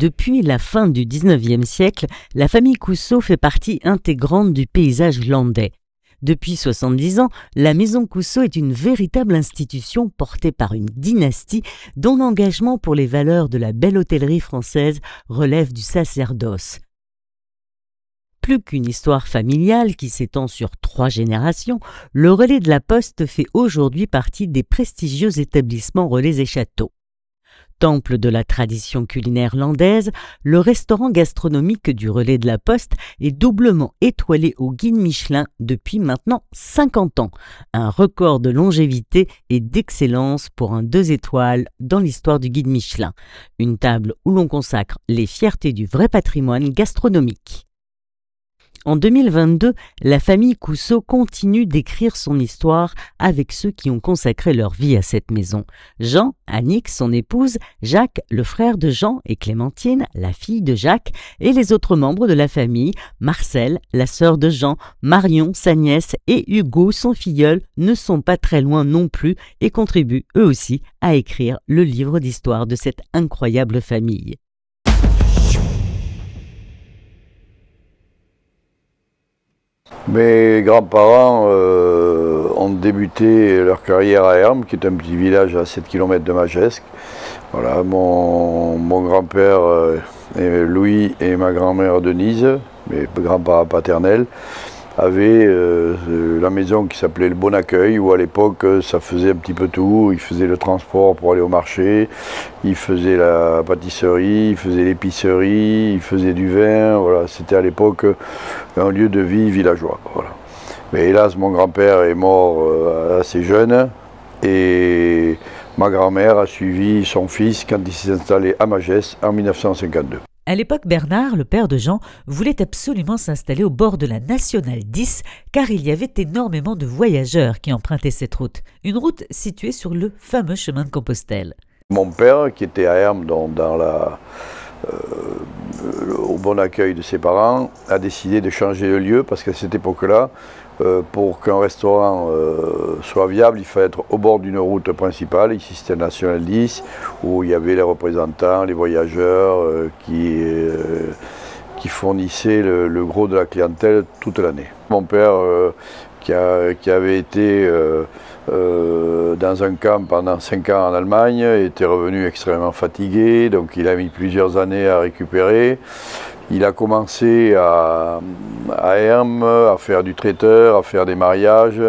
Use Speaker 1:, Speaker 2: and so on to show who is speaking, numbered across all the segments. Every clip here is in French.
Speaker 1: Depuis la fin du XIXe siècle, la famille Cousseau fait partie intégrante du paysage landais. Depuis 70 ans, la maison Cousseau est une véritable institution portée par une dynastie dont l'engagement pour les valeurs de la belle hôtellerie française relève du sacerdoce. Plus qu'une histoire familiale qui s'étend sur 3 générations, le Relais de la Poste fait aujourd'hui partie des prestigieux établissements Relais et Châteaux. Temple de la tradition culinaire landaise, le restaurant gastronomique du Relais de la Poste est doublement étoilé au guide Michelin depuis maintenant 50 ans, un record de longévité et d'excellence pour un 2 étoiles dans l'histoire du guide Michelin, une table où l'on consacre les fiertés du vrai patrimoine gastronomique. En 2022, la famille Cousseau continue d'écrire son histoire avec ceux qui ont consacré leur vie à cette maison. Jean, Annick, son épouse, Jacques, le frère de Jean, et Clémentine, la fille de Jacques, et les autres membres de la famille, Marcel, la sœur de Jean, Marion, sa nièce, et Hugo, son filleul, ne sont pas très loin non plus et contribuent eux aussi à écrire le livre d'histoire de cette incroyable famille.
Speaker 2: Mes grands-parents ont débuté leur carrière à Hermes, qui est un petit village à 7 km de Magescq. Voilà, mon grand-père Louis et ma grand-mère Denise, mes grands-parents paternels, avaient la maison qui s'appelait le Bon Accueil, où à l'époque ça faisait un petit peu tout. Ils faisaient le transport pour aller au marché, ils faisaient la pâtisserie, ils faisaient l'épicerie, ils faisaient du vin. Voilà, c'était à l'époque un lieu de vie villageois. Voilà. Mais hélas, mon grand-père est mort assez jeune et ma grand-mère a suivi son fils quand il s'est installé à Magescq en 1952.
Speaker 3: À l'époque, Bernard, le père de Jean, voulait absolument s'installer au bord de la Nationale 10 car il y avait énormément de voyageurs qui empruntaient cette route. Une route située sur le fameux chemin de Compostelle.
Speaker 2: Mon père, qui était à Hermes au Bon Accueil de ses parents, a décidé de changer de lieu parce qu'à cette époque-là, pour qu'un restaurant soit viable, il fallait être au bord d'une route principale. Ici, c'était la Nationale 10, où il y avait les représentants, les voyageurs qui fournissaient le gros de la clientèle toute l'année. Mon père, qui avait été dans un camp pendant 5 ans en Allemagne, était revenu extrêmement fatigué, donc il a mis plusieurs années à récupérer. Il a commencé à Hermes, à faire du traiteur, à faire des mariages.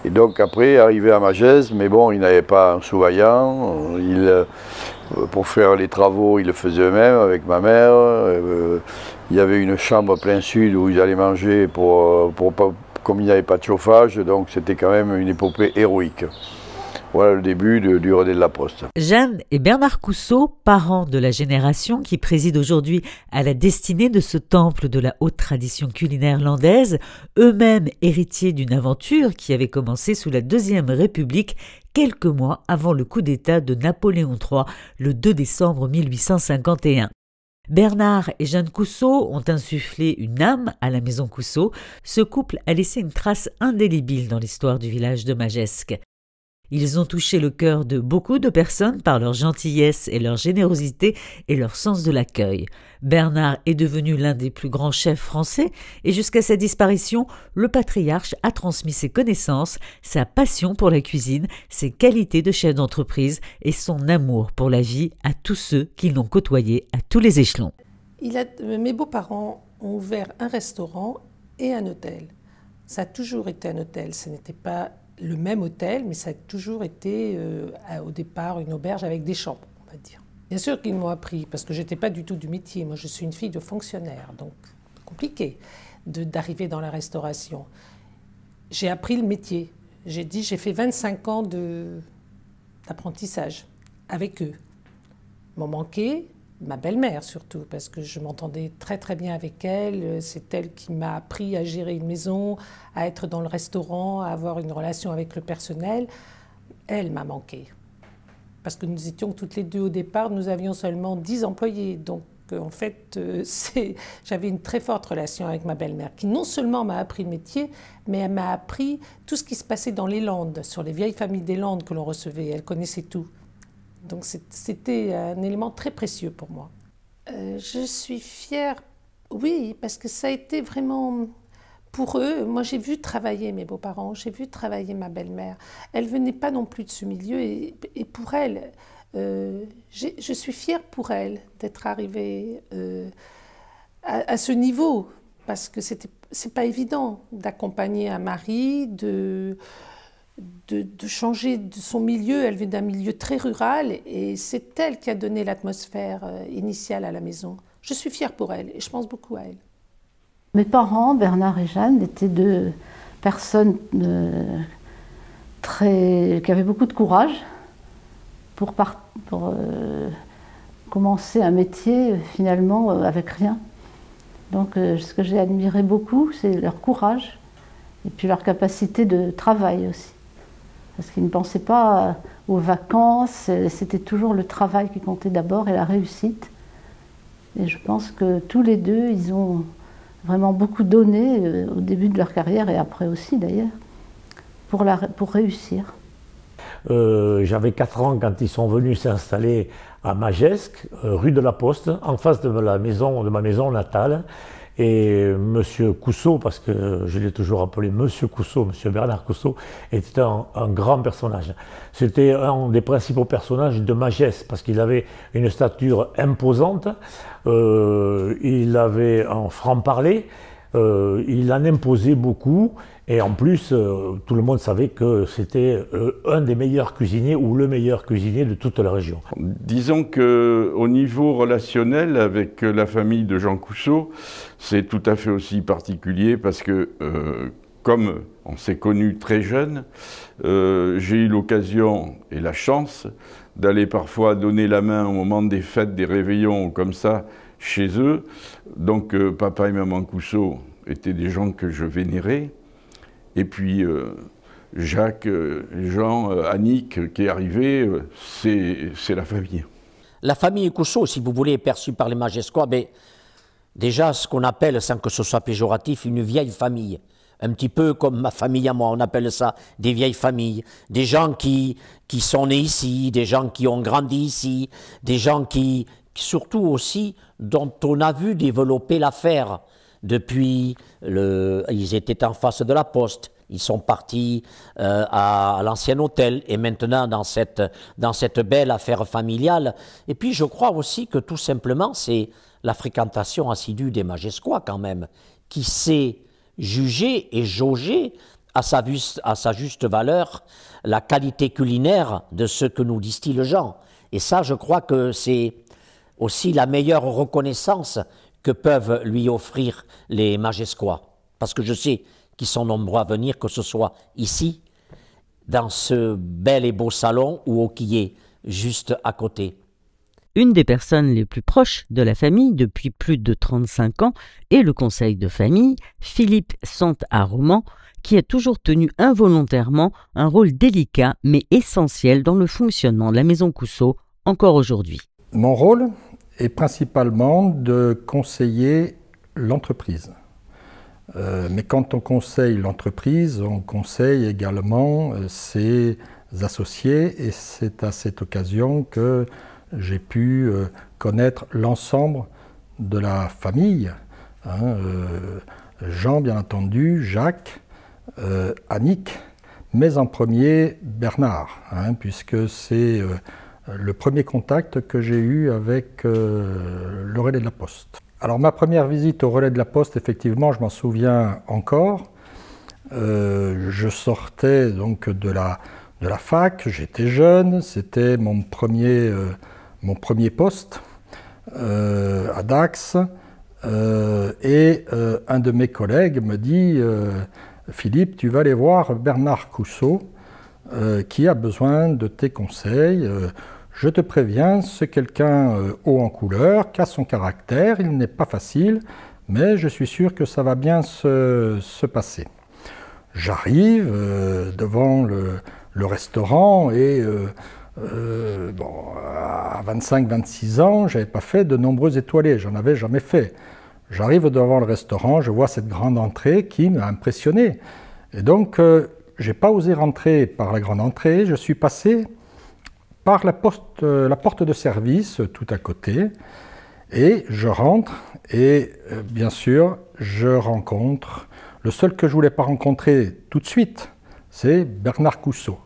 Speaker 2: Et donc après, arrivé à Magescq, mais bon, il n'avait pas un sous-vaillant. Pour faire les travaux, ils le faisaient eux-mêmes avec ma mère. Il y avait une chambre plein sud où ils allaient manger comme il n'y avait pas de chauffage. Donc c'était quand même une épopée héroïque. Voilà le début du Relais de la Poste.
Speaker 3: Jeanne et Bernard Cousseau, parents de la génération qui préside aujourd'hui à la destinée de ce temple de la haute tradition culinaire landaise, eux-mêmes héritiers d'une aventure qui avait commencé sous la Deuxième République quelques mois avant le coup d'État de Napoléon III le 2 décembre 1851. Bernard et Jeanne Cousseau ont insufflé une âme à la maison Cousseau. Ce couple a laissé une trace indélébile dans l'histoire du village de Magescq. Ils ont touché le cœur de beaucoup de personnes par leur gentillesse et leur générosité et leur sens de l'accueil. Bernard est devenu l'un des plus grands chefs français et jusqu'à sa disparition, le patriarche a transmis ses connaissances, sa passion pour la cuisine, ses qualités de chef d'entreprise et son amour pour la vie à tous ceux qui l'ont côtoyé à tous les échelons.
Speaker 4: Mes beaux-parents ont ouvert un restaurant et un hôtel. Ça a toujours été un hôtel, ce n'était pas le même hôtel, mais ça a toujours été au départ une auberge avec des chambres, on va dire. Bien sûr qu'ils m'ont appris, parce que je n'étais pas du tout du métier. Moi, je suis une fille de fonctionnaire, donc compliqué d'arriver dans la restauration. J'ai appris le métier. J'ai fait 25 ans d'apprentissage avec eux. Il m'en manquait ma belle-mère surtout, parce que je m'entendais très très bien avec elle. C'est elle qui m'a appris à gérer une maison, à être dans le restaurant, à avoir une relation avec le personnel. Elle m'a manqué. Parce que nous étions toutes les deux au départ, nous avions seulement 10 employés. Donc en fait, j'avais une très forte relation avec ma belle-mère, qui non seulement m'a appris le métier, mais elle m'a appris tout ce qui se passait dans les Landes, sur les vieilles familles des Landes que l'on recevait. Elle connaissait tout. Donc c'était un élément très précieux pour moi. Je suis fière, oui, parce que ça a été vraiment pour eux. Moi, j'ai vu travailler mes beaux-parents, j'ai vu travailler ma belle-mère. Elle venait pas non plus de ce milieu et pour elle, je suis fière pour elle d'être arrivée à ce niveau, parce que c'est pas évident d'accompagner un mari, de changer de son milieu. Elle vient d'un milieu très rural et c'est elle qui a donné l'atmosphère initiale à la maison. Je suis fière pour elle et je pense beaucoup à elle.
Speaker 5: Mes parents, Bernard et Jeanne, étaient deux personnes qui avaient beaucoup de courage pour commencer un métier finalement avec rien. Donc ce que j'ai admiré beaucoup, c'est leur courage et puis leur capacité de travail aussi. Parce qu'ils ne pensaient pas aux vacances, c'était toujours le travail qui comptait d'abord et la réussite. Et je pense que tous les deux, ils ont vraiment beaucoup donné au début de leur carrière et après aussi d'ailleurs, pour réussir.
Speaker 6: J'avais 4 ans quand ils sont venus s'installer à Magescq, rue de la Poste, en face de ma maison natale. Et M. Cousseau, parce que je l'ai toujours appelé M. Cousseau, M. Bernard Cousseau, était un grand personnage. C'était un des principaux personnages de Magescq, parce qu'il avait une stature imposante, il avait un franc-parler, il en imposait beaucoup, et en plus, tout le monde savait que c'était un des meilleurs cuisiniers ou le meilleur cuisinier de toute la région.
Speaker 7: Disons qu'au niveau relationnel avec la famille de Jean Cousseau, c'est tout à fait aussi particulier parce que, comme on s'est connus très jeunes, j'ai eu l'occasion et la chance d'aller parfois donner la main au moment des fêtes, des réveillons comme ça, chez eux. Donc papa et maman Cousseau étaient des gens que je vénérais. Et puis Jacques, Jean, Annick qui est arrivé, c'est la famille.
Speaker 8: La famille Cousseau, si vous voulez, est perçue par les Magescois, mais déjà ce qu'on appelle, sans que ce soit péjoratif, une vieille famille. Un petit peu comme ma famille à moi, on appelle ça des vieilles familles. Des gens qui sont nés ici, des gens qui ont grandi ici, des gens qui surtout aussi, dont on a vu développer l'affaire. Depuis, ils étaient en face de la Poste, ils sont partis à l'ancien hôtel et maintenant dans cette belle affaire familiale. Et puis je crois aussi que tout simplement c'est la fréquentation assidue des Magescois quand même, qui sait juger et jauger à sa juste valeur la qualité culinaire de ce que nous distille Jean. Et ça, je crois que c'est aussi la meilleure reconnaissance que peuvent lui offrir les Magescois. Parce que je sais qu'ils sont nombreux à venir, que ce soit ici, dans ce bel et beau salon ou au quillet, juste à côté.
Speaker 1: Une des personnes les plus proches de la famille depuis plus de 35 ans est le conseil de famille, Philippe Saint-Aroman, qui a toujours tenu involontairement un rôle délicat mais essentiel dans le fonctionnement de la maison Cousseau encore aujourd'hui.
Speaker 9: Mon rôle est principalement de conseiller l'entreprise. Mais quand on conseille l'entreprise, on conseille également ses associés et c'est à cette occasion que j'ai pu connaître l'ensemble de la famille. Jean, bien entendu, Jacques, Annick, mais en premier Bernard, puisque c'est le premier contact que j'ai eu avec le relais de la Poste. Alors ma première visite au relais de la Poste, effectivement, je m'en souviens encore. Je sortais donc de la fac, j'étais jeune, c'était mon premier poste à Dax. Et un de mes collègues me dit « Philippe, tu vas aller voir Bernard Cousseau qui a besoin de tes conseils. Je te préviens, c'est quelqu'un haut en couleur, qui a son caractère, il n'est pas facile, mais je suis sûr que ça va bien se passer. » J'arrive devant le restaurant et à 25-26 ans, je n'avais pas fait de nombreux étoilés, j'en avais jamais fait. J'arrive devant le restaurant, je vois cette grande entrée qui m'a impressionné. Et donc, je n'ai pas osé rentrer par la grande entrée, je suis passé par la porte de service tout à côté. Et je rentre et bien sûr, je rencontre, le seul que je ne voulais pas rencontrer tout de suite, c'est Bernard Coussot.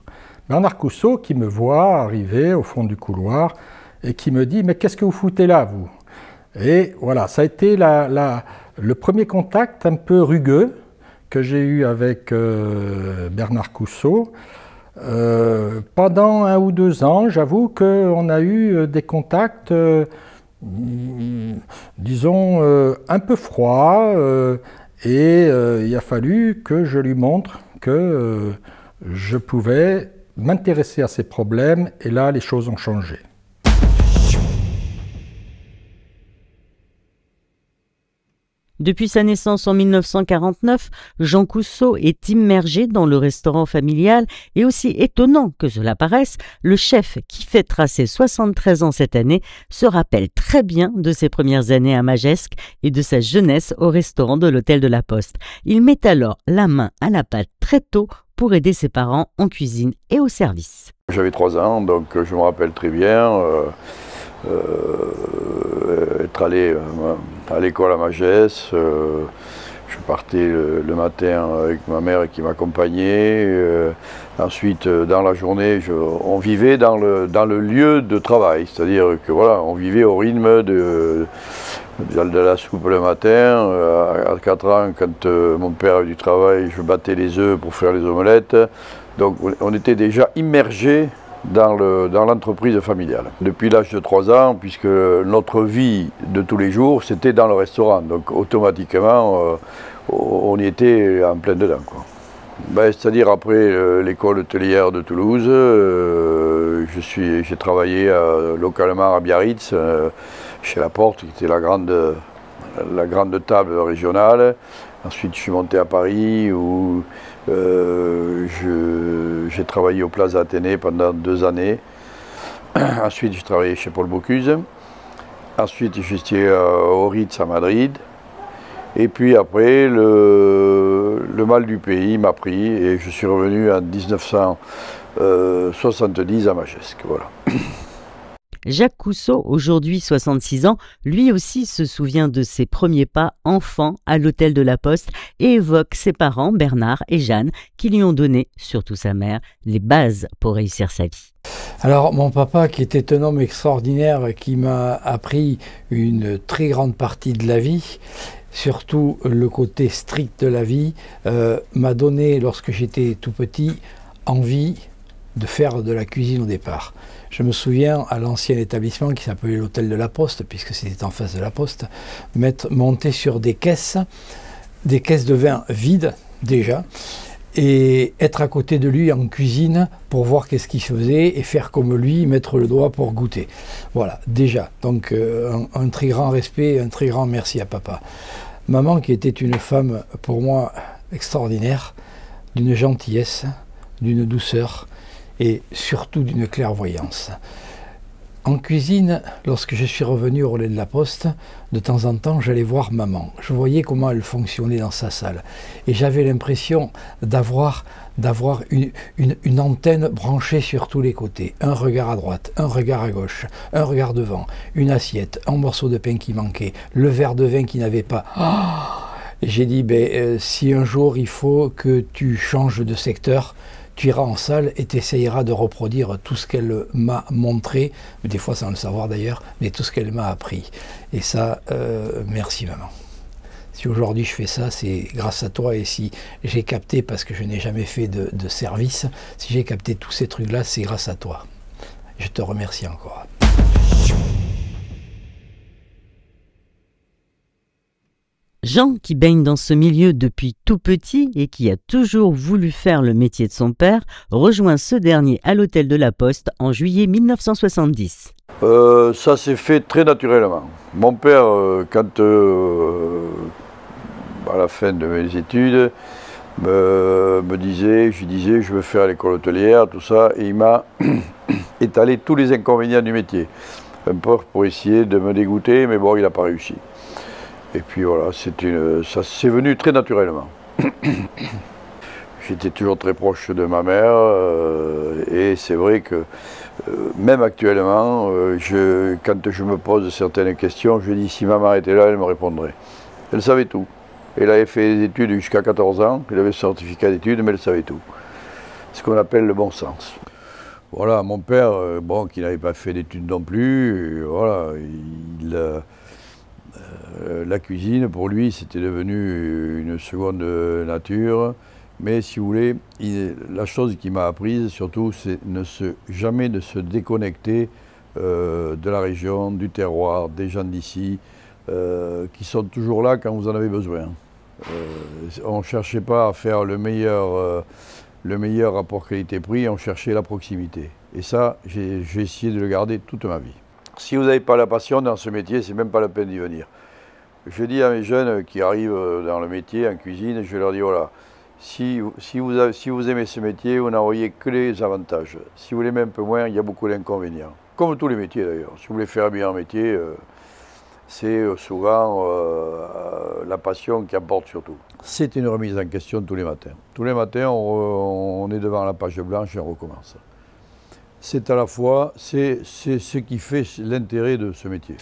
Speaker 9: Bernard Coussot qui me voit arriver au fond du couloir et qui me dit « Mais qu'est-ce que vous foutez là, vous ?» Et voilà, ça a été le premier contact un peu rugueux que j'ai eu avec Bernard Coussot. Pendant 1 ou 2 ans, j'avoue qu'on a eu des contacts, disons, un peu froids, et il a fallu que je lui montre que je pouvais m'intéresser à ses problèmes, et là, les choses ont changé.
Speaker 1: Depuis sa naissance en 1949, Jean Coussot est immergé dans le restaurant familial et aussi étonnant que cela paraisse, le chef qui fêtera ses 73 ans cette année se rappelle très bien de ses premières années à Magescq et de sa jeunesse au restaurant de l'Hôtel de la Poste. Il met alors la main à la pâte très tôt pour aider ses parents en cuisine et au service.
Speaker 2: J'avais 3 ans, donc je me rappelle très bien être allé à l'école à Magescq. Je partais le matin avec ma mère qui m'accompagnait. Ensuite, dans la journée, on vivait dans le lieu de travail, c'est-à-dire que voilà, on vivait au rythme de la soupe le matin. À 4 ans, quand mon père avait du travail, je battais les œufs pour faire les omelettes. Donc on était déjà immergés dans l'entreprise familiale. Depuis l'âge de 3 ans, puisque notre vie de tous les jours, c'était dans le restaurant. Donc automatiquement, on y était en plein dedans, quoi. C'est-à-dire après l'école hôtelière de Toulouse, j'ai travaillé localement à Biarritz, chez La Porte, qui était la grande table régionale. Ensuite, je suis monté à Paris où j'ai travaillé au Plaza Athénée pendant 2 années. Ensuite, j'ai travaillé chez Paul Bocuse. Ensuite, j'étais au Ritz à Madrid. Et puis après, le mal du pays m'a pris et je suis revenu en 1970 à Magescq. Voilà.
Speaker 1: Jacques Coussot, aujourd'hui 66 ans, lui aussi se souvient de ses premiers pas enfant à l'Hôtel de la Poste et évoque ses parents Bernard et Jeanne qui lui ont donné, surtout sa mère, les bases pour réussir sa vie.
Speaker 10: Alors mon papa, qui était un homme extraordinaire, qui m'a appris une très grande partie de la vie, surtout le côté strict de la vie, m'a donné, lorsque j'étais tout petit, envie de faire de la cuisine au départ. Je me souviens, à l'ancien établissement qui s'appelait l'Hôtel de la Poste, puisque c'était en face de la Poste, monter sur des caisses de vin vides déjà, et être à côté de lui en cuisine pour voir qu'est-ce qu'il faisait et faire comme lui, mettre le doigt pour goûter. Voilà, déjà. Donc un très grand respect, un très grand merci à papa. Maman, qui était une femme pour moi extraordinaire, d'une gentillesse, d'une douceur, et surtout d'une clairvoyance. En cuisine, lorsque je suis revenu au relais de la Poste, de temps en temps, j'allais voir maman. Je voyais comment elle fonctionnait dans sa salle. Et j'avais l'impression d'avoir une antenne branchée sur tous les côtés. Un regard à droite, un regard à gauche, un regard devant, une assiette, un morceau de pain qui manquait, le verre de vin qui n'avait pas... Et j'ai dit, si un jour il faut que tu changes de secteur, tu iras en salle et tu essayeras de reproduire tout ce qu'elle m'a montré, des fois sans le savoir d'ailleurs, mais tout ce qu'elle m'a appris. Et ça, merci maman. Si aujourd'hui je fais ça, c'est grâce à toi, et si j'ai capté, parce que je n'ai jamais fait de service, si j'ai capté tous ces trucs-là, c'est grâce à toi. Je te remercie encore.
Speaker 1: Jean, qui baigne dans ce milieu depuis tout petit et qui a toujours voulu faire le métier de son père, rejoint ce dernier à l'Hôtel de la Poste en juillet 1970.
Speaker 2: Ça s'est fait très naturellement. Mon père, quand à la fin de mes études, je lui disais je veux faire l'école hôtelière, tout ça, et il m'a étalé tous les inconvénients du métier. Un peu pour essayer de me dégoûter, mais bon, il n'a pas réussi. Et puis voilà, ça s'est venu très naturellement. J'étais toujours très proche de ma mère et c'est vrai que Même actuellement, quand je me pose certaines questions, je dis si maman était là, elle me répondrait. Elle savait tout. Elle avait fait des études jusqu'à 14 ans, elle avait son certificat d'études, mais elle savait tout. Ce qu'on appelle le bon sens. Voilà, mon père, bon, qui n'avait pas fait d'études non plus, voilà, la cuisine, pour lui, c'était devenu une seconde nature. Mais si vous voulez, la chose qui m'a apprise, surtout, c'est jamais de se déconnecter de la région, du terroir, des gens d'ici, qui sont toujours là quand vous en avez besoin. On ne cherchait pas à faire le meilleur rapport qualité-prix, on cherchait la proximité. Et ça, j'ai essayé de le garder toute ma vie. Si vous n'avez pas la passion dans ce métier, c'est même pas la peine d'y venir. Je dis à mes jeunes qui arrivent dans le métier, en cuisine, je leur dis voilà, si vous aimez ce métier, vous n'en voyez que les avantages. Si vous l'aimez un peu moins, il y a beaucoup d'inconvénients. Comme tous les métiers d'ailleurs. Si vous voulez faire bien un métier, c'est souvent la passion qui apporte surtout. C'est une remise en question tous les matins. Tous les matins, on est devant la page blanche et on recommence. C'est à la fois, c'est ce qui fait l'intérêt de ce métier.